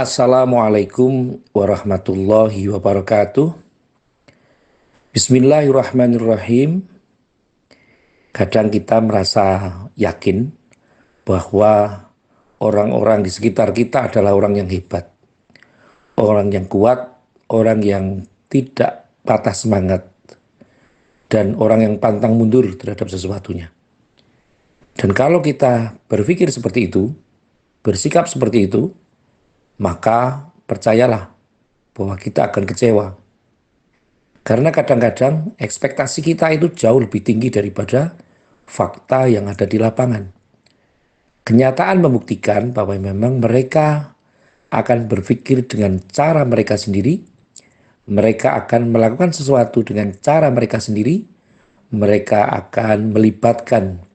Assalamualaikum warahmatullahi wabarakatuh. Bismillahirrahmanirrahim. Kadang kita merasa yakin bahwa orang-orang di sekitar kita adalah orang yang hebat, orang yang kuat, orang yang tidak patah semangat, dan orang yang pantang mundur terhadap sesuatunya. Dan kalau kita berpikir seperti itu, bersikap seperti itu, maka percayalah bahwa kita akan kecewa. Karena kadang-kadang ekspektasi kita itu jauh lebih tinggi daripada fakta yang ada di lapangan. Kenyataan membuktikan bahwa memang mereka akan berpikir dengan cara mereka sendiri, mereka akan melakukan sesuatu dengan cara mereka sendiri, mereka akan melibatkan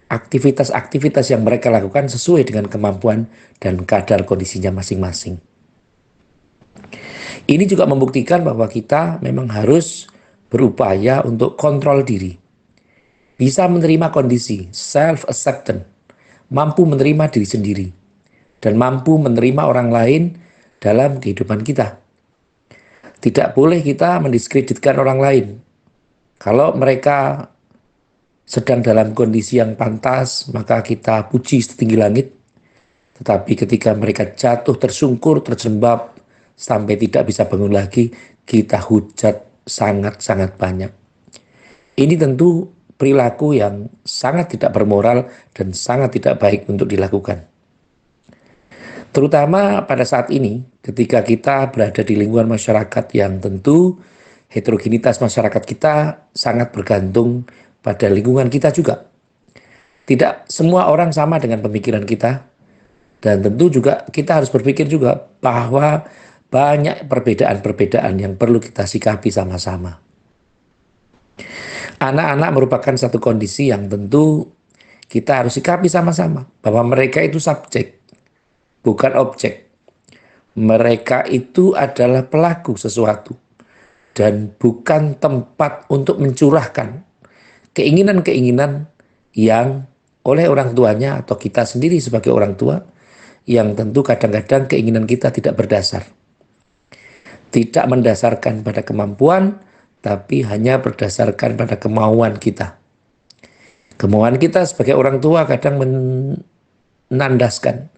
aktivitas-aktivitas yang mereka lakukan sesuai dengan kemampuan dan kadar kondisinya masing-masing. Ini juga membuktikan bahwa kita memang harus berupaya untuk kontrol diri. Bisa menerima kondisi, self-acceptance, mampu menerima diri sendiri, dan mampu menerima orang lain dalam kehidupan kita. Tidak boleh kita mendiskreditkan orang lain. Kalau mereka sedang dalam kondisi yang pantas, maka kita puji setinggi langit. Tetapi ketika mereka jatuh tersungkur, terjembab, sampai tidak bisa bangun lagi, kita hujat sangat-sangat banyak. Ini tentu perilaku yang sangat tidak bermoral dan sangat tidak baik untuk dilakukan. Terutama pada saat ini, ketika kita berada di lingkungan masyarakat yang tentu heterogenitas masyarakat kita sangat bergantung pada lingkungan kita juga. Tidak semua orang sama dengan pemikiran kita, dan tentu juga kita harus berpikir juga bahwa banyak perbedaan-perbedaan yang perlu kita sikapi sama-sama. Anak-anak merupakan satu kondisi yang tentu kita harus sikapi sama-sama, bahwa mereka itu subjek, bukan objek. Mereka itu adalah pelaku sesuatu dan bukan tempat untuk mencurahkan keinginan-keinginan yang oleh orang tuanya atau kita sendiri sebagai orang tua, yang tentu kadang-kadang keinginan kita tidak berdasar. Tidak mendasarkan pada kemampuan, tapi hanya berdasarkan pada kemauan kita. Kemauan kita sebagai orang tua kadang menandaskan,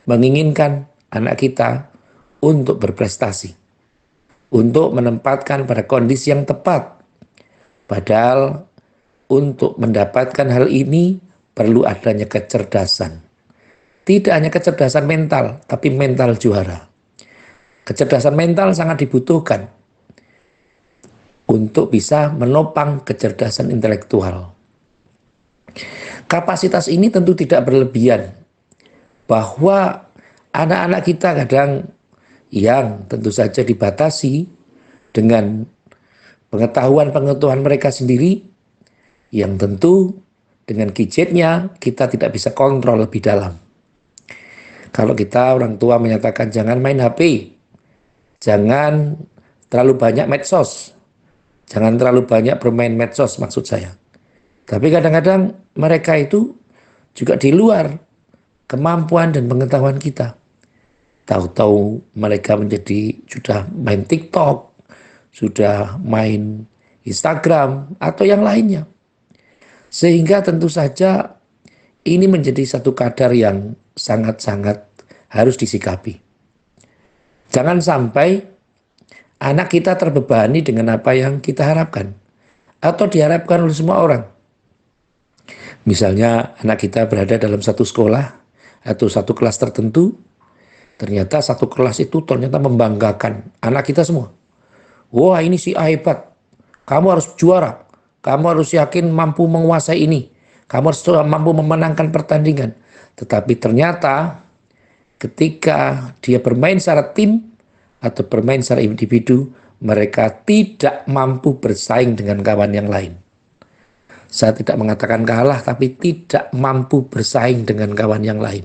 menginginkan anak kita untuk berprestasi, untuk menempatkan pada kondisi yang tepat. Padahal untuk mendapatkan hal ini perlu adanya kecerdasan. Tidak hanya kecerdasan mental, tapi mental juara. Kecerdasan mental sangat dibutuhkan untuk bisa menopang kecerdasan intelektual. Kapasitas ini tentu tidak berlebihan, bahwa anak-anak kita kadang yang tentu saja dibatasi dengan pengetahuan-pengetahuan mereka sendiri, yang tentu dengan gadgetnya kita tidak bisa kontrol lebih dalam. Kalau kita orang tua menyatakan jangan main HP, jangan terlalu banyak medsos, jangan terlalu banyak bermain medsos maksud saya. Tapi kadang-kadang mereka itu juga di luar kemampuan dan pengetahuan kita. Tahu-tahu mereka sudah main TikTok, sudah main Instagram atau yang lainnya. Sehingga tentu saja ini menjadi satu kadar yang sangat-sangat harus disikapi. Jangan sampai anak kita terbebani dengan apa yang kita harapkan atau diharapkan oleh semua orang. Misalnya anak kita berada dalam satu sekolah atau satu kelas tertentu, ternyata satu kelas itu ternyata membanggakan anak kita semua. Wah, ini si A hebat, kamu harus juara, kamu harus yakin mampu menguasai ini, kamu harus mampu memenangkan pertandingan. Tetapi ternyata ketika dia bermain secara tim atau bermain secara individu, mereka tidak mampu bersaing dengan kawan yang lain. Saya tidak mengatakan kalah, tapi tidak mampu bersaing dengan kawan yang lain.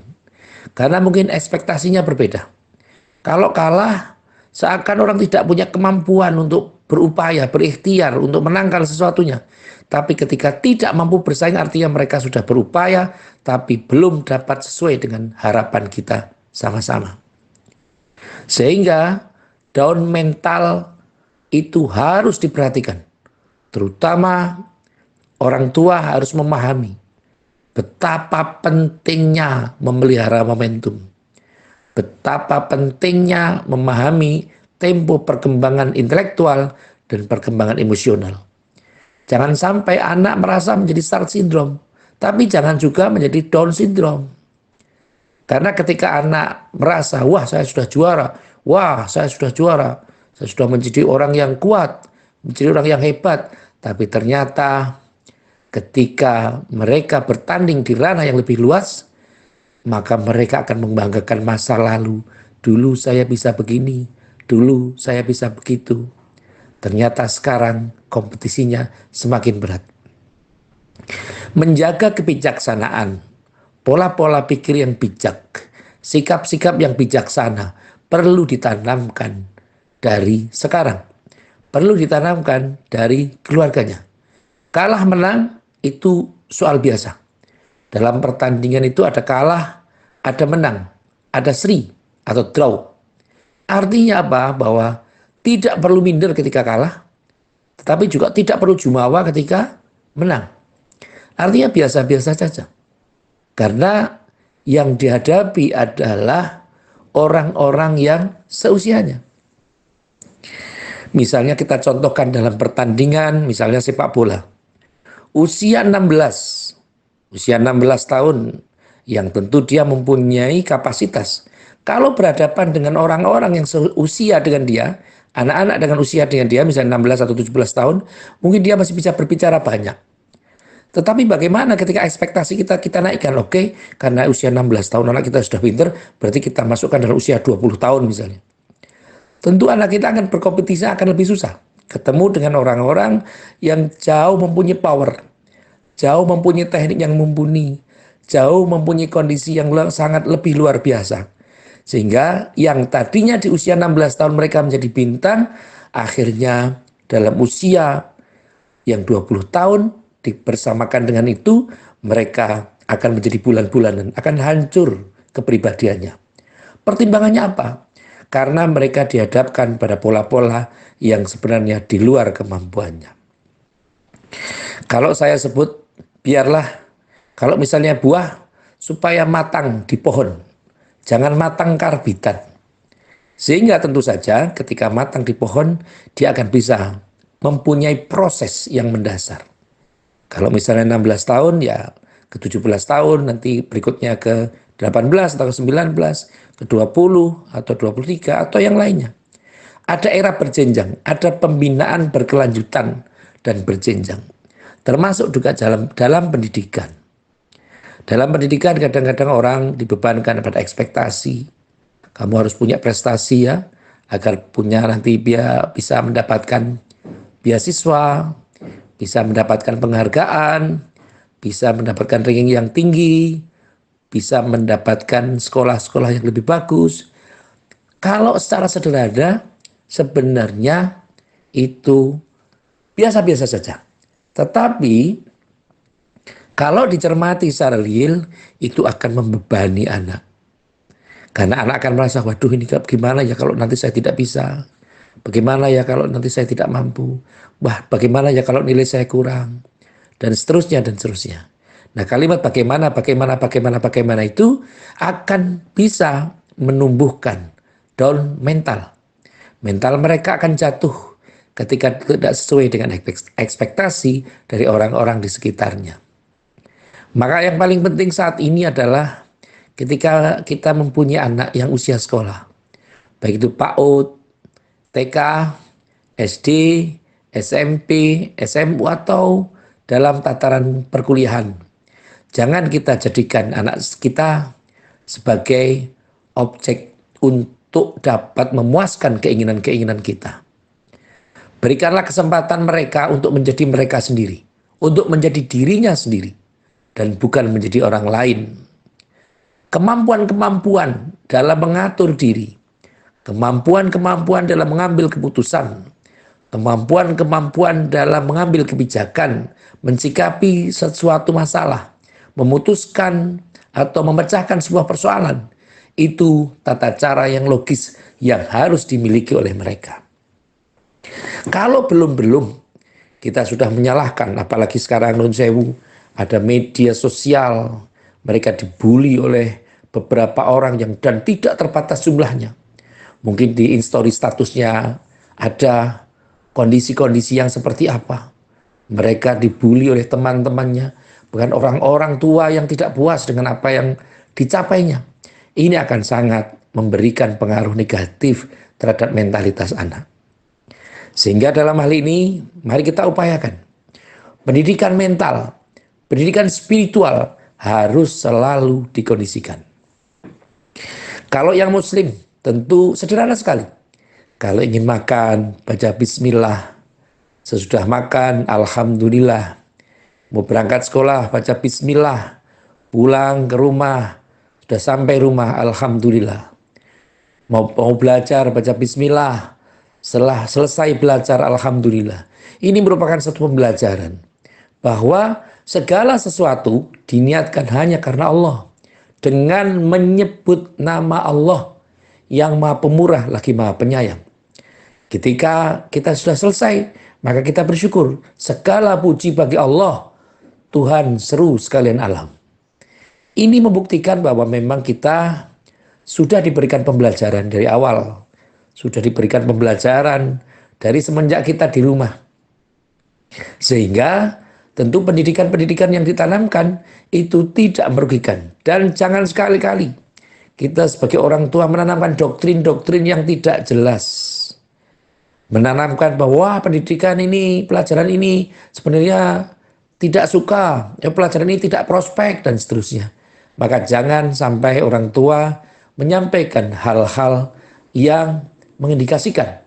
Karena mungkin ekspektasinya berbeda. Kalau kalah, seakan orang tidak punya kemampuan untuk berupaya, berikhtiar untuk menangkan sesuatunya. Tapi ketika tidak mampu bersaing, artinya mereka sudah berupaya, tapi belum dapat sesuai dengan harapan kita sama-sama. Sehingga down mental itu harus diperhatikan. Terutama orang tua harus memahami betapa pentingnya memelihara momentum. Betapa pentingnya memahami tempo perkembangan intelektual dan perkembangan emosional. Jangan sampai anak merasa menjadi start syndrome, tapi jangan juga menjadi down syndrome. Karena ketika anak merasa, wah saya sudah juara, saya sudah menjadi orang yang kuat, menjadi orang yang hebat, tapi ternyata ketika mereka bertanding di ranah yang lebih luas, maka mereka akan membanggakan masa lalu. Dulu saya bisa begini, dulu saya bisa begitu. Ternyata sekarang kompetisinya semakin berat. Menjaga kebijaksanaan, pola-pola pikir yang bijak, sikap-sikap yang bijaksana perlu ditanamkan dari sekarang. Perlu ditanamkan dari keluarganya. Kalah menang itu soal biasa. Dalam pertandingan itu ada kalah, ada menang, ada seri atau draw. Artinya apa? Bahwa tidak perlu minder ketika kalah, tetapi juga tidak perlu jumawa ketika menang. Artinya biasa-biasa saja. Karena yang dihadapi adalah orang-orang yang seusianya. Misalnya kita contohkan dalam pertandingan, misalnya sepak bola. Usia 16 tahun yang tentu dia mempunyai kapasitas. Kalau berhadapan dengan orang-orang yang seusia dengan dia, anak-anak dengan usia dengan dia, misalnya 16 atau 17 tahun, mungkin dia masih bisa berbicara banyak. Tetapi bagaimana ketika ekspektasi kita naikkan, oke, karena usia 16 tahun anak kita sudah pinter, berarti kita masukkan dalam usia 20 tahun misalnya. Tentu anak kita akan berkompetisi akan lebih susah. Ketemu dengan orang-orang yang jauh mempunyai power, jauh mempunyai teknik yang mumpuni, jauh mempunyai kondisi yang sangat lebih luar biasa. Sehingga yang tadinya di usia 16 tahun mereka menjadi bintang, akhirnya dalam usia yang 20 tahun dibersamakan dengan itu, mereka akan menjadi bulan-bulanan, akan hancur kepribadiannya. Pertimbangannya apa? Karena mereka dihadapkan pada pola-pola yang sebenarnya di luar kemampuannya. Kalau saya sebut, biarlah kalau misalnya buah supaya matang di pohon, jangan matang karbitan. Sehingga tentu saja ketika matang di pohon, dia akan bisa mempunyai proses yang mendasar. Kalau misalnya 16 tahun, ya ke 17 tahun, nanti berikutnya ke 18 atau ke 19, ke 20 atau 23 atau yang lainnya. Ada era berjenjang, ada pembinaan berkelanjutan dan berjenjang. Termasuk juga dalam pendidikan. Dalam pendidikan kadang-kadang orang dibebankan pada ekspektasi. Kamu harus punya prestasi ya, agar punya nanti bisa mendapatkan beasiswa, bisa mendapatkan penghargaan, bisa mendapatkan ranking yang tinggi, bisa mendapatkan sekolah-sekolah yang lebih bagus. Kalau secara sederhana, sebenarnya itu biasa-biasa saja. Tetapi, kalau dicermati secara real, itu akan membebani anak. Karena anak akan merasa, waduh ini gimana ya kalau nanti saya tidak bisa. Bagaimana ya kalau nanti saya tidak mampu? Wah, bagaimana ya kalau nilai saya kurang? Dan seterusnya, dan seterusnya. Nah, kalimat bagaimana itu akan bisa menumbuhkan down mental. Mental mereka akan jatuh ketika tidak sesuai dengan ekspektasi dari orang-orang di sekitarnya. Maka yang paling penting saat ini adalah ketika kita mempunyai anak yang usia sekolah. Baik itu PAUD, TK, SD, SMP, SMU atau dalam tataran perkuliahan. Jangan kita jadikan anak kita sebagai objek untuk dapat memuaskan keinginan-keinginan kita. Berikanlah kesempatan mereka untuk menjadi mereka sendiri, untuk menjadi dirinya sendiri, dan bukan menjadi orang lain. Kemampuan-kemampuan dalam mengatur diri, kemampuan-kemampuan dalam mengambil keputusan, kemampuan-kemampuan dalam mengambil kebijakan, mensikapi sesuatu masalah, memutuskan atau memecahkan sebuah persoalan, Itu tata cara yang logis yang harus dimiliki oleh mereka. Kalau belum, kita sudah menyalahkan, apalagi sekarang nun sewu, ada media sosial, mereka dibully oleh beberapa orang yang dan tidak terbatas jumlahnya. Mungkin di instastory statusnya ada kondisi-kondisi yang seperti apa. Mereka dibully oleh teman-temannya, bukan orang-orang tua yang tidak puas dengan apa yang dicapainya. Ini akan sangat memberikan pengaruh negatif terhadap mentalitas anak. Sehingga dalam hal ini, mari kita upayakan. Pendidikan mental, pendidikan spiritual harus selalu dikondisikan. Kalau yang muslim, tentu sederhana sekali. Kalau ingin makan, baca bismillah. Sesudah makan, alhamdulillah. Mau berangkat sekolah, baca bismillah. Pulang ke rumah, sudah sampai rumah, alhamdulillah. Mau belajar, baca bismillah. Setelah selesai belajar, alhamdulillah. Ini merupakan satu pembelajaran bahwa segala sesuatu diniatkan hanya karena Allah. Dengan menyebut nama Allah yang maha pemurah lagi maha penyayang. Ketika kita sudah selesai, maka kita bersyukur. Segala puji bagi Allah, Tuhan seru sekalian alam. Ini membuktikan bahwa memang kita sudah diberikan pembelajaran dari awal. Sudah diberikan pembelajaran dari semenjak kita di rumah. Sehingga tentu pendidikan-pendidikan yang ditanamkan itu tidak merugikan. Dan jangan sekali-kali kita sebagai orang tua menanamkan doktrin-doktrin yang tidak jelas. Menanamkan bahwa pendidikan ini, pelajaran ini sebenarnya tidak suka, pelajaran ini tidak prospek dan seterusnya. Maka jangan sampai orang tua menyampaikan hal-hal yang mengindikasikan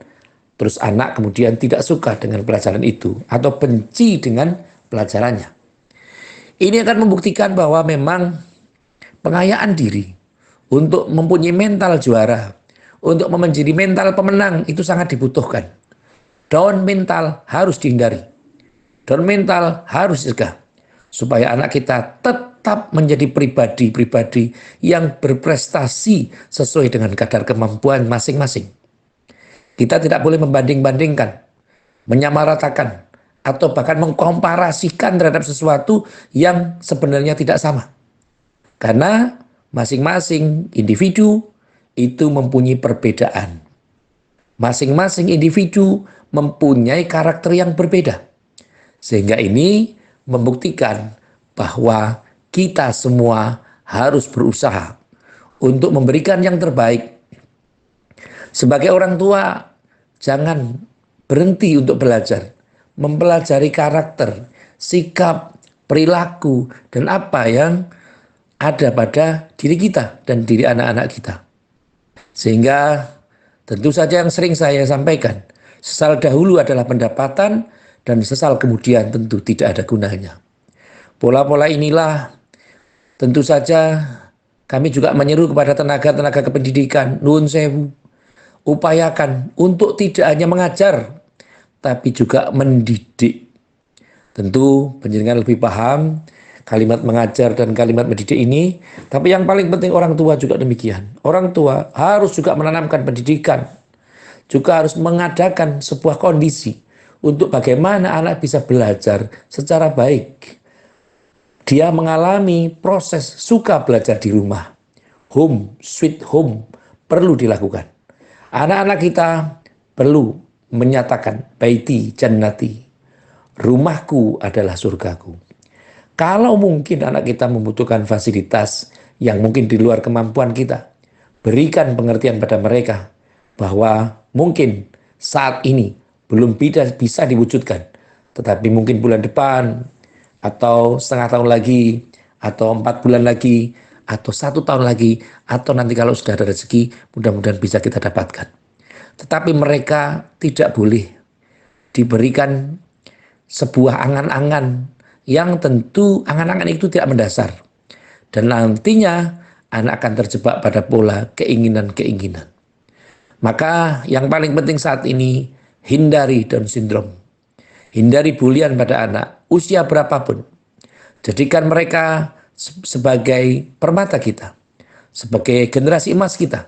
terus anak kemudian tidak suka dengan pelajaran itu atau benci dengan pelajarannya. Ini akan membuktikan bahwa memang pengayaan diri untuk mempunyai mental juara, untuk menjadi mental pemenang itu sangat dibutuhkan. Down mental harus dihindari. Down mental harus dicegah supaya anak kita tetap menjadi pribadi-pribadi yang berprestasi sesuai dengan kadar kemampuan masing-masing. Kita tidak boleh membanding-bandingkan, menyamaratakan, atau bahkan mengkomparasikan terhadap sesuatu yang sebenarnya tidak sama. Karena masing-masing individu itu mempunyai perbedaan. Masing-masing individu mempunyai karakter yang berbeda. Sehingga ini membuktikan bahwa kita semua harus berusaha untuk memberikan yang terbaik. Sebagai orang tua, jangan berhenti untuk belajar. Mempelajari karakter, sikap, perilaku, dan apa yang ada pada diri kita dan diri anak-anak kita. Sehingga tentu saja yang sering saya sampaikan, sesal dahulu adalah pendapatan dan sesal kemudian tentu tidak ada gunanya. Pola-pola inilah tentu saja kami juga menyeru kepada tenaga-tenaga kependidikan, nuwun sewu, upayakan untuk tidak hanya mengajar, tapi juga mendidik. Tentu penjenengan lebih paham kalimat mengajar dan kalimat mendidik ini, tapi yang paling penting orang tua juga demikian. Orang tua harus juga menanamkan pendidikan, juga harus mengadakan sebuah kondisi untuk bagaimana anak bisa belajar secara baik. Dia mengalami proses suka belajar di rumah. Home, sweet home, perlu dilakukan. Anak-anak kita perlu menyatakan baiti jannati, rumahku adalah surgaku. Kalau mungkin anak kita membutuhkan fasilitas yang mungkin di luar kemampuan kita, berikan pengertian pada mereka bahwa mungkin saat ini belum bisa diwujudkan, tetapi mungkin bulan depan atau setengah tahun lagi atau 4 bulan lagi atau 1 tahun lagi, atau nanti kalau sudah ada rezeki, mudah-mudahan bisa kita dapatkan. Tetapi mereka tidak boleh diberikan sebuah angan-angan yang tentu angan-angan itu tidak mendasar. Dan nantinya anak akan terjebak pada pola keinginan-keinginan. Maka yang paling penting saat ini, hindari Down syndrome. Hindari bulian pada anak, usia berapapun. Jadikan mereka sebagai permata kita. sebagai generasi emas kita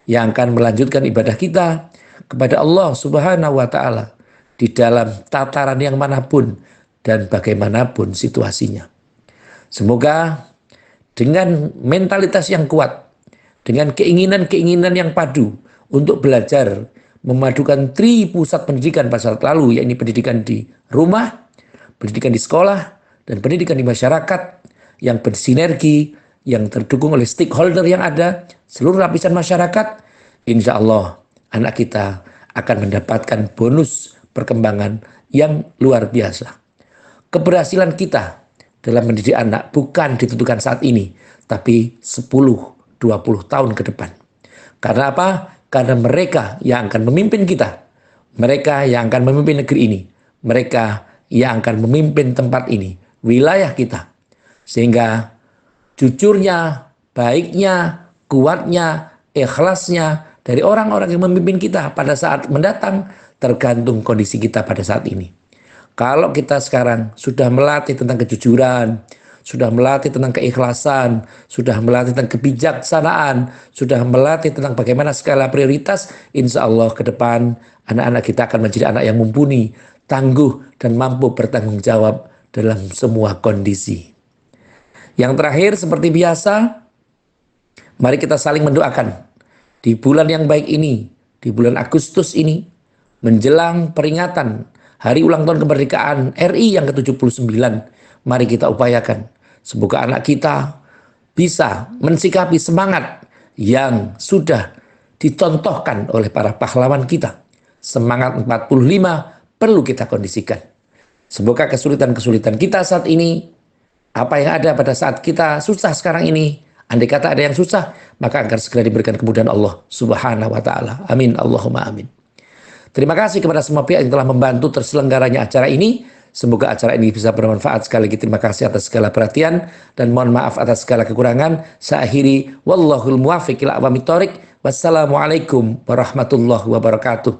yang akan melanjutkan ibadah kita kepada Allah Subhanahu wa Ta'ala di dalam tataran yang manapun dan bagaimanapun situasinya. Semoga dengan mentalitas yang kuat, dengan keinginan-keinginan yang padu untuk belajar memadukan pusat pendidikan pada saat lalu, yakni pendidikan di rumah, pendidikan di sekolah, dan pendidikan di masyarakat yang bersinergi, yang terdukung oleh stakeholder yang ada, seluruh lapisan masyarakat, insya Allah anak kita akan mendapatkan bonus perkembangan yang luar biasa. Keberhasilan kita dalam mendidik anak bukan ditentukan saat ini, tapi 10-20 tahun ke depan. Karena apa? Karena mereka yang akan memimpin kita, mereka yang akan memimpin negeri ini, mereka yang akan memimpin tempat ini, wilayah kita. Sehingga jujurnya, baiknya, kuatnya, ikhlasnya dari orang-orang yang memimpin kita pada saat mendatang tergantung kondisi kita pada saat ini. Kalau kita sekarang sudah melatih tentang kejujuran, sudah melatih tentang keikhlasan, sudah melatih tentang kebijaksanaan, sudah melatih tentang bagaimana skala prioritas, insya Allah ke depan anak-anak kita akan menjadi anak yang mumpuni, tangguh, dan mampu bertanggung jawab dalam semua kondisi. Yang terakhir, seperti biasa, mari kita saling mendoakan. Di bulan yang baik ini, di bulan Agustus ini, menjelang peringatan Hari Ulang Tahun Kemerdekaan RI yang ke-79, mari kita upayakan. Semoga anak kita bisa mensikapi semangat yang sudah dicontohkan oleh para pahlawan kita. Semangat 45 perlu kita kondisikan. Semoga kesulitan-kesulitan kita saat ini, apa yang ada pada saat kita susah sekarang ini, andai kata ada yang susah, maka akan segera diberikan kemudahan Allah Subhanahu wa Ta'ala. Amin, Allahumma amin. Terima kasih kepada semua pihak yang telah membantu terselenggaranya acara ini. Semoga acara ini bisa bermanfaat. Sekali lagi terima kasih atas segala perhatian dan mohon maaf atas segala kekurangan. Saya akhiri, wallahul muwaffiq ila aqwamit thoriq. Wassalamualaikum warahmatullahi wabarakatuh.